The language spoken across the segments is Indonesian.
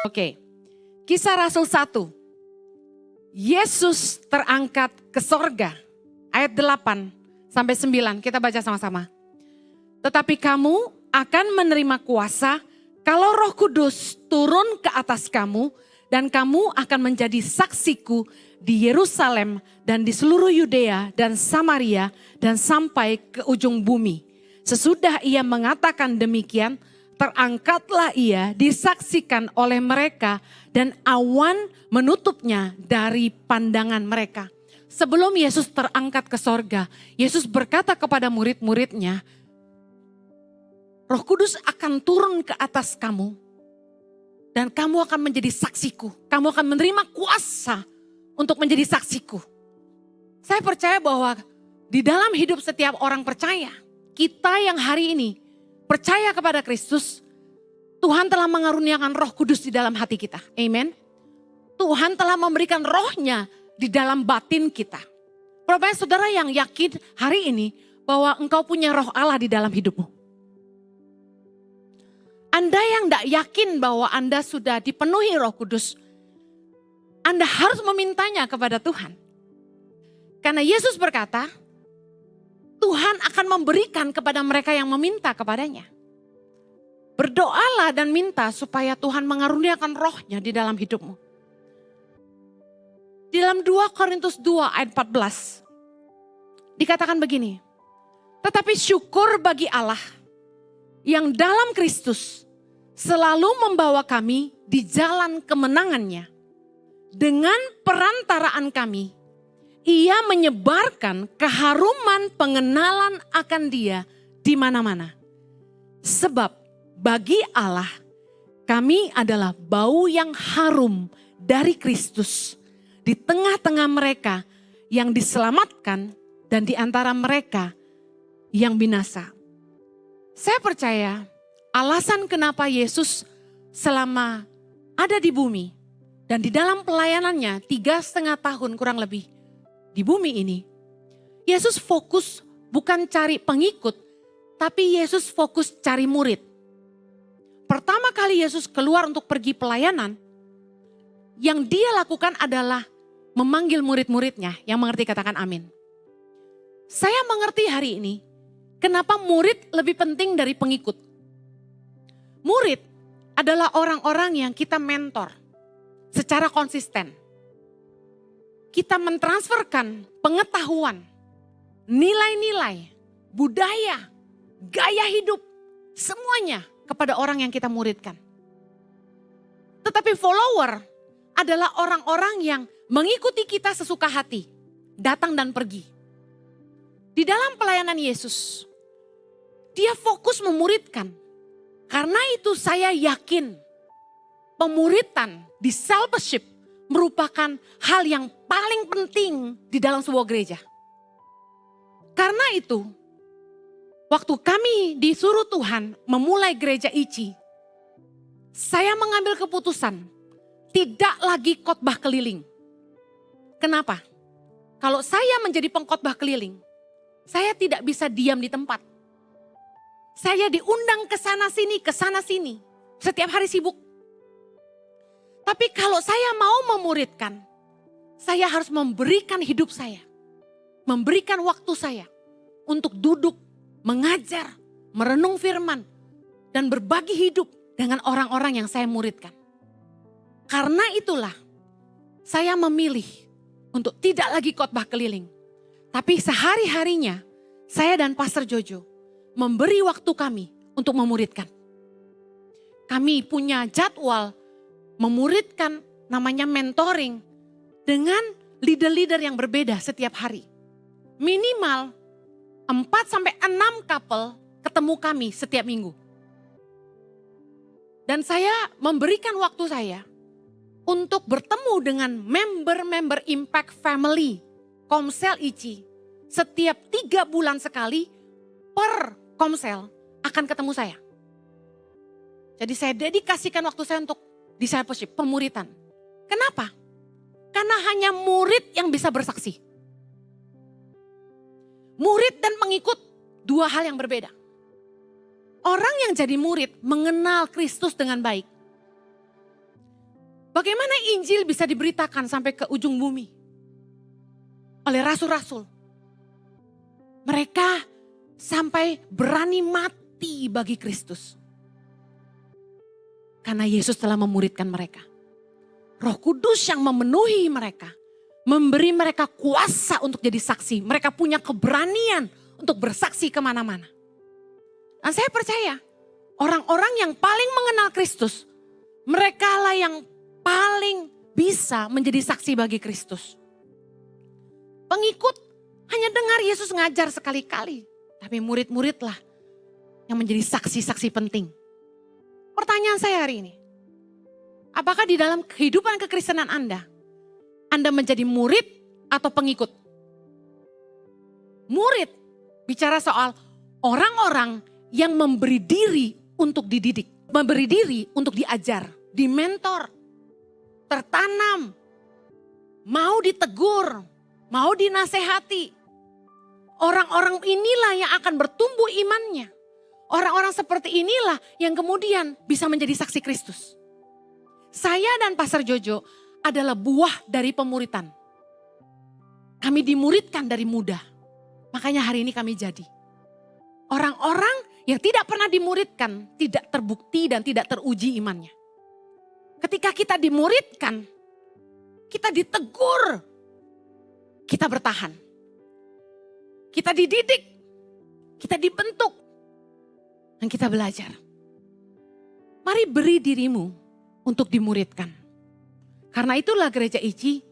Oke, Kisah Rasul 1. Yesus terangkat ke sorga. Ayat 8 sampai 9, kita baca sama-sama. Tetapi kamu akan menerima kuasa kalau Roh Kudus turun ke atas kamu, dan kamu akan menjadi saksiku di Yerusalem dan di seluruh Yudea dan Samaria dan sampai ke ujung bumi. Sesudah ia mengatakan demikian, terangkatlah ia disaksikan oleh mereka dan awan menutupnya dari pandangan mereka. Sebelum Yesus terangkat ke sorga, Yesus berkata kepada murid-muridnya, Roh Kudus akan turun ke atas kamu dan kamu akan menjadi saksiku. Kamu akan menerima kuasa untuk menjadi saksiku. Saya percaya bahwa di dalam hidup setiap orang percaya, kita yang hari ini percaya kepada Kristus, Tuhan telah mengaruniakan Roh Kudus di dalam hati kita. Amen. Tuhan telah memberikan rohnya di dalam batin kita. Bapak saudara yang yakin hari ini bahwa engkau punya roh Allah di dalam hidupmu. Anda yang tidak yakin bahwa Anda sudah dipenuhi Roh Kudus, Anda harus memintanya kepada Tuhan. Karena Yesus berkata, Tuhan akan memberikan kepada mereka yang meminta kepadanya. Berdoalah dan minta supaya Tuhan mengaruniakan rohnya di dalam hidupmu. Di dalam 2 Korintus 2 ayat 14, dikatakan begini, tetapi syukur bagi Allah yang dalam Kristus selalu membawa kami di jalan kemenangannya. Dengan perantaraan kami, ia menyebarkan keharuman pengenalan akan dia di mana-mana. Sebab bagi Allah, kami adalah bau yang harum dari Kristus di tengah-tengah mereka yang diselamatkan dan di antara mereka yang binasa. Saya percaya alasan kenapa Yesus selama ada di bumi dan di dalam pelayanannya 3,5 tahun kurang lebih di bumi ini, Yesus fokus bukan cari pengikut, tapi Yesus fokus cari murid. Pertama kali Yesus keluar untuk pergi pelayanan, yang dia lakukan adalah memanggil murid-muridnya. Yang mengerti katakan amin. Saya mengerti hari ini, kenapa murid lebih penting dari pengikut. Murid adalah orang-orang yang kita mentor secara konsisten. Kita mentransferkan pengetahuan, nilai-nilai, budaya, gaya hidup, semuanya kepada orang yang kita muridkan. Tetapi follower adalah orang-orang yang mengikuti kita sesuka hati, datang dan pergi. Di dalam pelayanan Yesus, dia fokus memuridkan. Karena itu saya yakin pemuritan, discipleship merupakan hal yang paling penting di dalam sebuah gereja. Karena itu, waktu kami disuruh Tuhan memulai gereja ICI, saya mengambil keputusan tidak lagi khotbah keliling. Kenapa? Kalau saya menjadi pengkhotbah keliling, saya tidak bisa diam di tempat. Saya diundang ke sana sini, setiap hari sibuk. Tapi kalau saya mau memuridkan, saya harus memberikan hidup saya, memberikan waktu saya untuk duduk, mengajar, merenung firman, dan berbagi hidup dengan orang-orang yang saya muridkan. Karena itulah saya memilih untuk tidak lagi khotbah keliling. Tapi sehari-harinya saya dan Pastor Jojo memberi waktu kami untuk memuridkan. Kami punya jadwal memuridkan, namanya mentoring, dengan leader-leader yang berbeda setiap hari. Minimal 4-6 couple ketemu kami setiap minggu. Dan saya memberikan waktu saya untuk bertemu dengan member-member Impact Family, Komsel ICI. Setiap 3 bulan sekali per Komsel akan ketemu saya. Jadi saya dedikasikan waktu saya untuk discipleship, pemuritan. Kenapa? Karena hanya murid yang bisa bersaksi. Murid dan pengikut 2 hal yang berbeda. Orang yang jadi murid mengenal Kristus dengan baik. Bagaimana Injil bisa diberitakan sampai ke ujung bumi? Oleh rasul-rasul. Mereka sampai berani mati bagi Kristus. Karena Yesus telah memuridkan mereka. Roh Kudus yang memenuhi mereka. Memberi mereka kuasa untuk jadi saksi. Mereka punya keberanian untuk bersaksi kemana-mana. Dan saya percaya orang-orang yang paling mengenal Kristus, mereka lah yang paling bisa menjadi saksi bagi Kristus. Pengikut hanya dengar Yesus ngajar sekali-kali. Tapi murid-muridlah yang menjadi saksi-saksi penting. Pertanyaan saya hari ini. Apakah di dalam kehidupan kekristenan Anda menjadi murid atau pengikut? Murid bicara soal orang-orang yang memberi diri untuk dididik. Memberi diri untuk diajar, dimentor, tertanam, mau ditegur, mau dinasehati. Orang-orang inilah yang akan bertumbuh imannya. Orang-orang seperti inilah yang kemudian bisa menjadi saksi Kristus. Saya dan Pastor Jojo adalah buah dari pemuritan. Kami dimuridkan dari muda. Makanya hari ini kami jadi. Orang-orang yang tidak pernah dimuridkan tidak terbukti dan tidak teruji imannya. Ketika kita dimuridkan, kita ditegur, kita bertahan. Kita dididik, kita dibentuk, dan kita belajar. Mari beri dirimu untuk dimuridkan. Karena itulah gereja ICI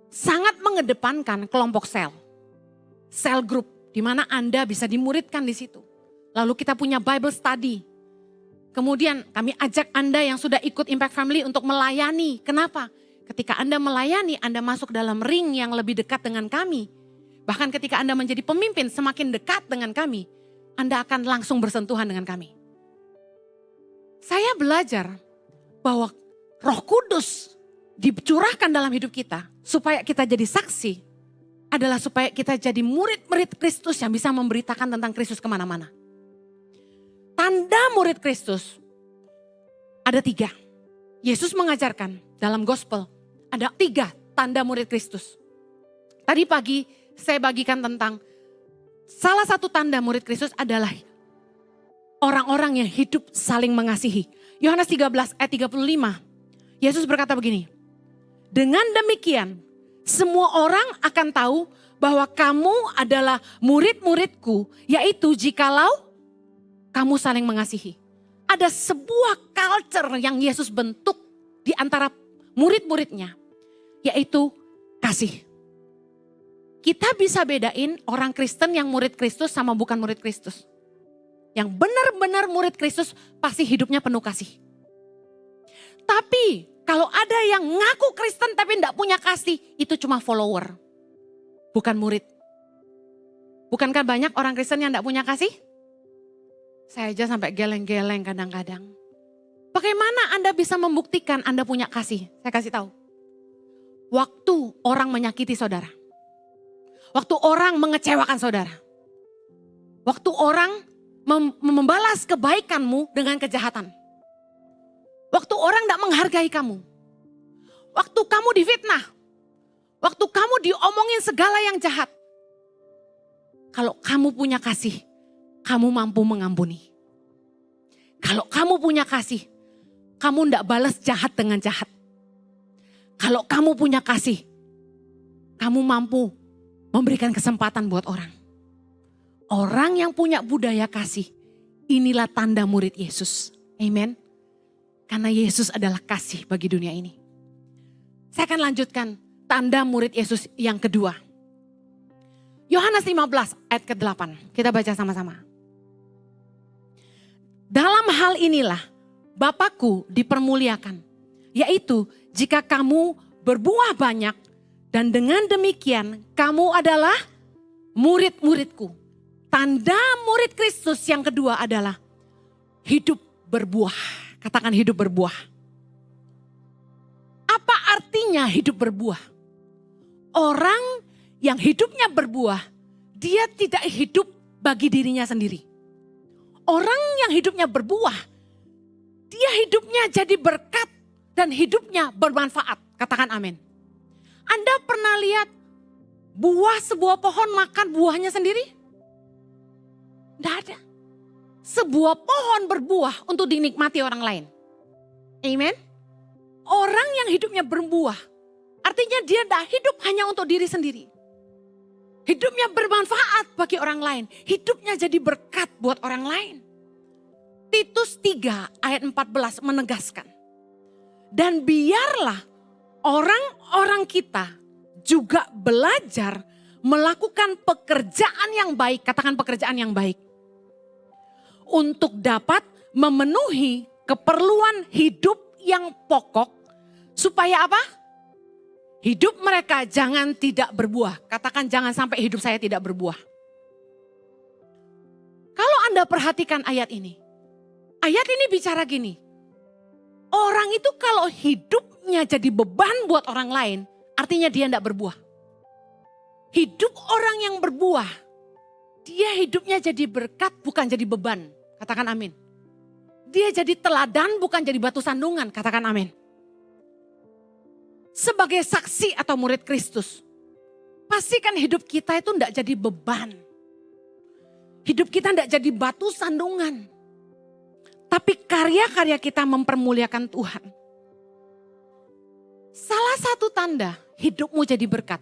sangat mengedepankan kelompok sel group, di mana Anda bisa dimuridkan di situ. Lalu kita punya Bible study. Kemudian kami ajak Anda yang sudah ikut Impact Family untuk melayani. Kenapa? Ketika Anda melayani, Anda masuk dalam ring yang lebih dekat dengan kami. Bahkan ketika Anda menjadi pemimpin semakin dekat dengan kami, Anda akan langsung bersentuhan dengan kami. Saya belajar bahwa Roh Kudus dicurahkan dalam hidup kita supaya kita jadi saksi adalah supaya kita jadi murid-murid Kristus yang bisa memberitakan tentang Kristus kemana-mana. Tanda murid Kristus ada 3. Yesus mengajarkan dalam gospel ada 3 tanda murid Kristus. Tadi pagi saya bagikan tentang salah satu tanda murid Kristus adalah orang-orang yang hidup saling mengasihi. Yohanes 13 ayat 35. Yesus berkata begini, dengan demikian semua orang akan tahu bahwa kamu adalah murid-muridku, yaitu jikalau kamu saling mengasihi. Ada sebuah culture yang Yesus bentuk di antara murid-muridnya, yaitu kasih. Kita bisa bedain orang Kristen yang murid Kristus sama bukan murid Kristus. Yang benar-benar murid Kristus pasti hidupnya penuh kasih. Tapi kalau ada yang ngaku Kristen tapi tidak punya kasih, itu cuma follower, bukan murid. Bukankah banyak orang Kristen yang tidak punya kasih? Saya aja sampai geleng-geleng kadang-kadang. Bagaimana Anda bisa membuktikan Anda punya kasih? Saya kasih tahu. Waktu orang menyakiti saudara. Waktu orang mengecewakan saudara. Waktu orang membalas kebaikanmu dengan kejahatan. Waktu orang tidak menghargai kamu. Waktu kamu difitnah. Waktu kamu diomongin segala yang jahat. Kalau kamu punya kasih, kamu mampu mengampuni. Kalau kamu punya kasih, kamu tidak balas jahat dengan jahat. Kalau kamu punya kasih, kamu mampu memberikan kesempatan buat orang. Orang yang punya budaya kasih, inilah tanda murid Yesus. Amen. Karena Yesus adalah kasih bagi dunia ini. Saya akan lanjutkan tanda murid Yesus yang kedua. Yohanes 15 ayat ke-8. Kita baca sama-sama. Dalam hal inilah Bapakku dipermuliakan. Yaitu jika kamu berbuah banyak dan dengan demikian kamu adalah murid-muridku. Tanda murid Kristus yang kedua adalah hidup berbuah. Katakan hidup berbuah. Apa artinya hidup berbuah? Orang yang hidupnya berbuah, dia tidak hidup bagi dirinya sendiri. Orang yang hidupnya berbuah, dia hidupnya jadi berkat dan hidupnya bermanfaat. Katakan amin. Anda pernah lihat buah sebuah pohon makan buahnya sendiri? Tidak ada. Sebuah pohon berbuah untuk dinikmati orang lain. Amen. Orang yang hidupnya berbuah, artinya dia tidak hidup hanya untuk diri sendiri. Hidupnya bermanfaat bagi orang lain. Hidupnya jadi berkat buat orang lain. Titus 3 ayat 14 menegaskan. Dan biarlah orang-orang kita juga belajar melakukan pekerjaan yang baik. Katakan pekerjaan yang baik. Untuk dapat memenuhi keperluan hidup yang pokok. Supaya apa? Hidup mereka jangan tidak berbuah. Katakan jangan sampai hidup saya tidak berbuah. Kalau Anda perhatikan ayat ini. Ayat ini bicara gini. Orang itu kalau hidupnya jadi beban buat orang lain. Artinya dia tidak berbuah. Hidup orang yang berbuah. Dia hidupnya jadi berkat bukan jadi beban. Katakan amin. Dia jadi teladan bukan jadi batu sandungan. Katakan amin. Sebagai saksi atau murid Kristus. Pastikan hidup kita itu tidak jadi beban. Hidup kita tidak jadi batu sandungan. Tapi karya-karya kita mempermuliakan Tuhan. Salah satu tanda hidupmu jadi berkat.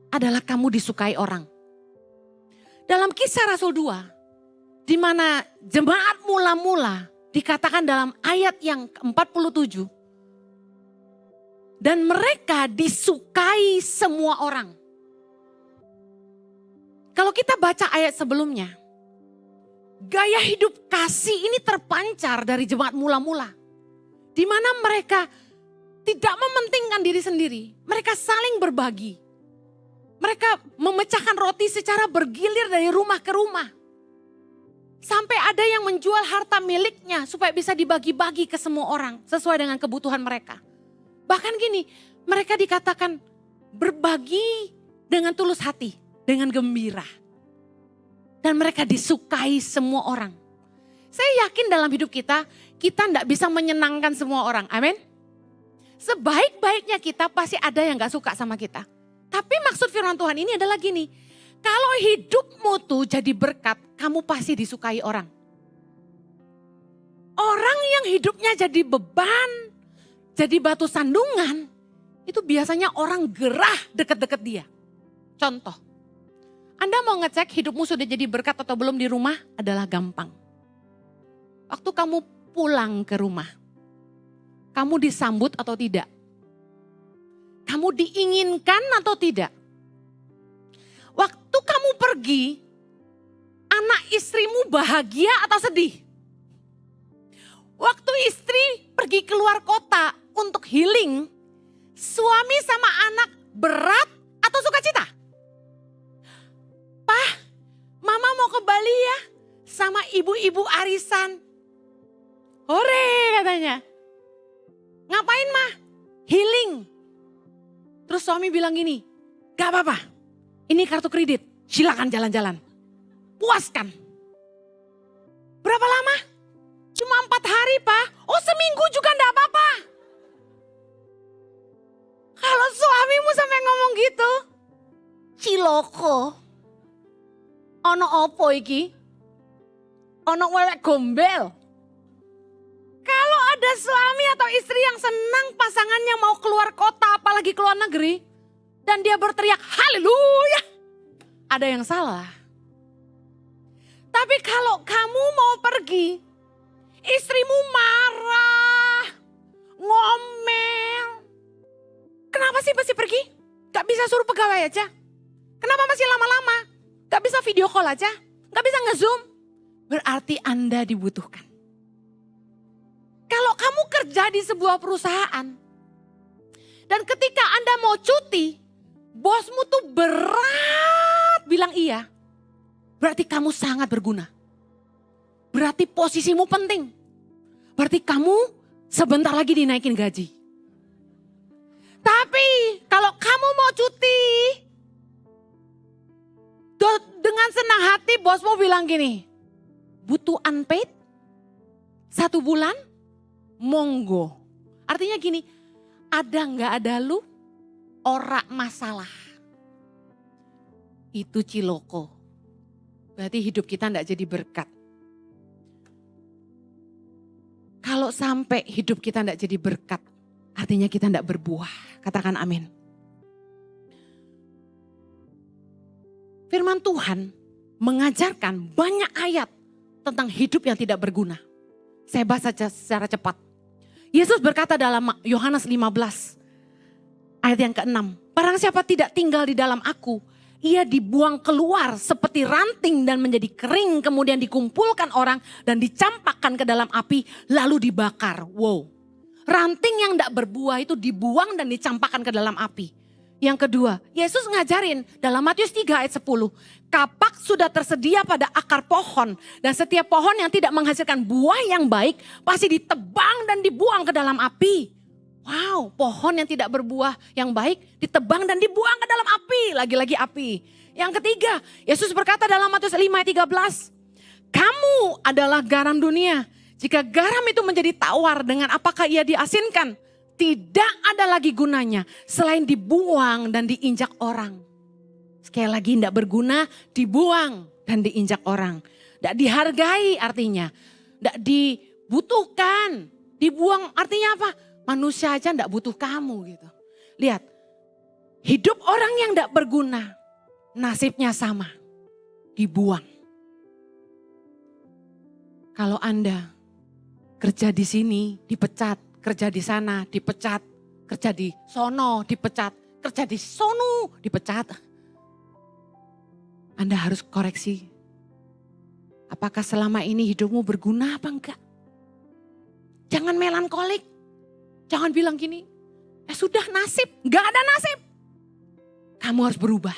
Adalah kamu disukai orang. Dalam Kisah Rasul 2. Di mana jemaat mula-mula dikatakan dalam ayat yang ke-47. Dan mereka disukai semua orang. Kalau kita baca ayat sebelumnya. Gaya hidup kasih ini terpancar dari jemaat mula-mula. Di mana mereka tidak mementingkan diri sendiri. Mereka saling berbagi. Mereka memecahkan roti secara bergilir dari rumah ke rumah. Sampai ada yang menjual harta miliknya supaya bisa dibagi-bagi ke semua orang. Sesuai dengan kebutuhan mereka. Bahkan gini, mereka dikatakan berbagi dengan tulus hati, dengan gembira. Dan mereka disukai semua orang. Saya yakin dalam hidup kita tidak bisa menyenangkan semua orang. Amin. Sebaik-baiknya kita pasti ada yang gak suka sama kita. Tapi maksud firman Tuhan ini adalah gini. Kalau hidupmu tuh jadi berkat, kamu pasti disukai orang. Orang yang hidupnya jadi beban, jadi batu sandungan, itu biasanya orang gerah deket-deket dia. Contoh, Anda mau ngecek hidupmu sudah jadi berkat atau belum di rumah adalah gampang. Waktu kamu pulang ke rumah, kamu disambut atau tidak? Kamu diinginkan atau tidak? Waktu kamu pergi, anak istrimu bahagia atau sedih? Waktu istri pergi keluar kota untuk healing, suami sama anak berat atau sukacita? Pak, mama mau ke Bali ya sama ibu-ibu arisan. Hore katanya. Ngapain mah? Healing. Terus suami bilang gini, gak apa-apa, ini kartu kredit, silakan jalan-jalan. Puaskan. Berapa lama? Cuma 4 hari Pak. Oh seminggu juga gak apa-apa. Kalau suamimu sampai ngomong gitu, ciloko. Ono opo iki? Ono welek gombel. Kalau ada suami atau istri yang senang pasangannya mau keluar kota apalagi keluar negeri. Dan dia berteriak haleluya. Ada yang salah. Tapi kalau kamu mau pergi, istrimu marah, ngomel. Kenapa sih masih pergi? Gak bisa suruh pegawai aja? Kenapa masih lama-lama? Gak bisa video call aja? Gak bisa nge-zoom? Berarti Anda dibutuhkan. Kalau kamu kerja di sebuah perusahaan, dan ketika Anda mau cuti, bosmu tuh berat bilang iya, berarti kamu sangat berguna. Berarti posisimu penting. Berarti kamu sebentar lagi dinaikin gaji. Tapi kalau kamu mau cuti, dengan senang hati bosmu bilang gini, butuh unpaid 1 bulan, monggo. Artinya gini, ada nggak ada lu, ora masalah. Itu ciloko. Berarti hidup kita nggak jadi berkat. Kalau sampai hidup kita nggak jadi berkat, artinya kita nggak berbuah. Katakan amin. Firman Tuhan mengajarkan banyak ayat tentang hidup yang tidak berguna. Saya bahas saja secara cepat. Yesus berkata dalam Yohanes 15 ayat yang ke-6. Barang siapa tidak tinggal di dalam aku, ia dibuang keluar seperti ranting dan menjadi kering, kemudian dikumpulkan orang dan dicampakkan ke dalam api lalu dibakar. Wow. Ranting yang tidak berbuah itu dibuang dan dicampakkan ke dalam api. Yang kedua, Yesus ngajarin dalam Matius 3 ayat 10. Kapak sudah tersedia pada akar pohon. Dan setiap pohon yang tidak menghasilkan buah yang baik pasti ditebang dan dibuang ke dalam api. Wow, pohon yang tidak berbuah yang baik ditebang dan dibuang ke dalam api. Lagi-lagi api. Yang ketiga, Yesus berkata dalam Matius 5 ayat 13. Kamu adalah garam dunia. Jika garam itu menjadi tawar, dengan apakah ia diasinkan? Tidak ada lagi gunanya selain dibuang dan diinjak orang. Sekali lagi tidak berguna, dibuang dan diinjak orang. Tidak dihargai artinya. Tidak dibutuhkan. Dibuang artinya apa? Manusia aja tidak butuh kamu gitu. Lihat, hidup orang yang tidak berguna, nasibnya sama. Dibuang. Kalau Anda kerja di sini, dipecat. Kerja di sana, dipecat. Kerja di sono, dipecat. Kerja di sono, dipecat. Anda harus koreksi. Apakah selama ini hidupmu berguna apa enggak? Jangan melankolik. Jangan bilang gini, ya sudah nasib, enggak ada nasib. Kamu harus berubah.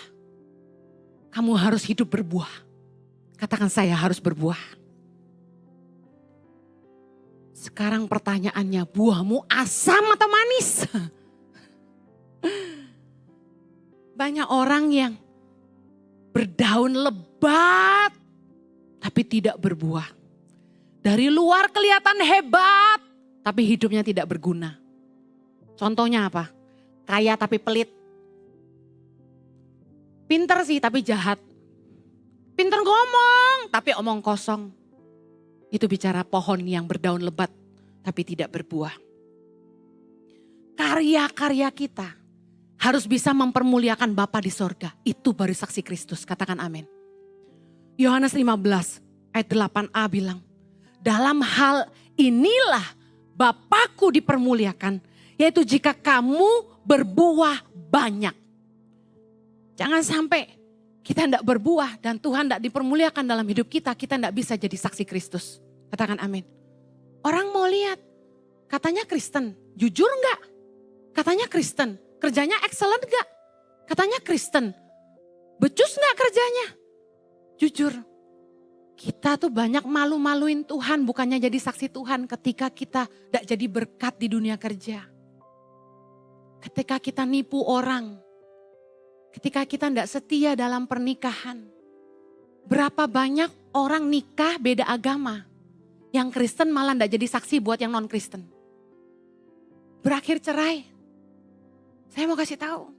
Kamu harus hidup berbuah. Katakan saya harus berbuah. Sekarang pertanyaannya, buahmu asam atau manis? Banyak orang yang berdaun lebat tapi tidak berbuah. Dari luar kelihatan hebat tapi hidupnya tidak berguna. Contohnya apa? Kaya tapi pelit. Pinter sih tapi jahat. Pinter ngomong tapi omong kosong. Itu bicara pohon yang berdaun lebat tapi tidak berbuah. Karya-karya kita harus bisa mempermuliakan Bapa di sorga. Itu baru saksi Kristus, katakan amin. Yohanes 15 ayat 8a bilang, dalam hal inilah Bapakku dipermuliakan, yaitu jika kamu berbuah banyak. Jangan sampai kita tidak berbuah dan Tuhan tidak dipermuliakan dalam hidup kita, kita tidak bisa jadi saksi Kristus. Katakan amin. Orang mau lihat, katanya Kristen, jujur enggak? Katanya Kristen, kerjanya excellent enggak? Katanya Kristen, becus enggak kerjanya? Jujur, kita tuh banyak malu-maluin Tuhan, bukannya jadi saksi Tuhan ketika kita tidak jadi berkat di dunia kerja. Ketika kita nipu orang, ketika kita tidak setia dalam pernikahan. Berapa banyak orang nikah beda agama. Yang Kristen malah tidak jadi saksi buat yang non-Kristen. Berakhir cerai. Saya mau kasih tahu.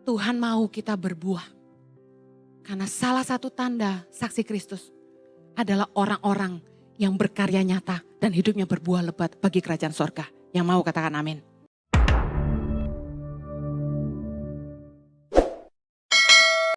Tuhan mau kita berbuah. Karena salah satu tanda saksi Kristus adalah orang-orang yang berkarya nyata dan hidupnya berbuah lebat bagi kerajaan sorga. Yang mau katakan amin.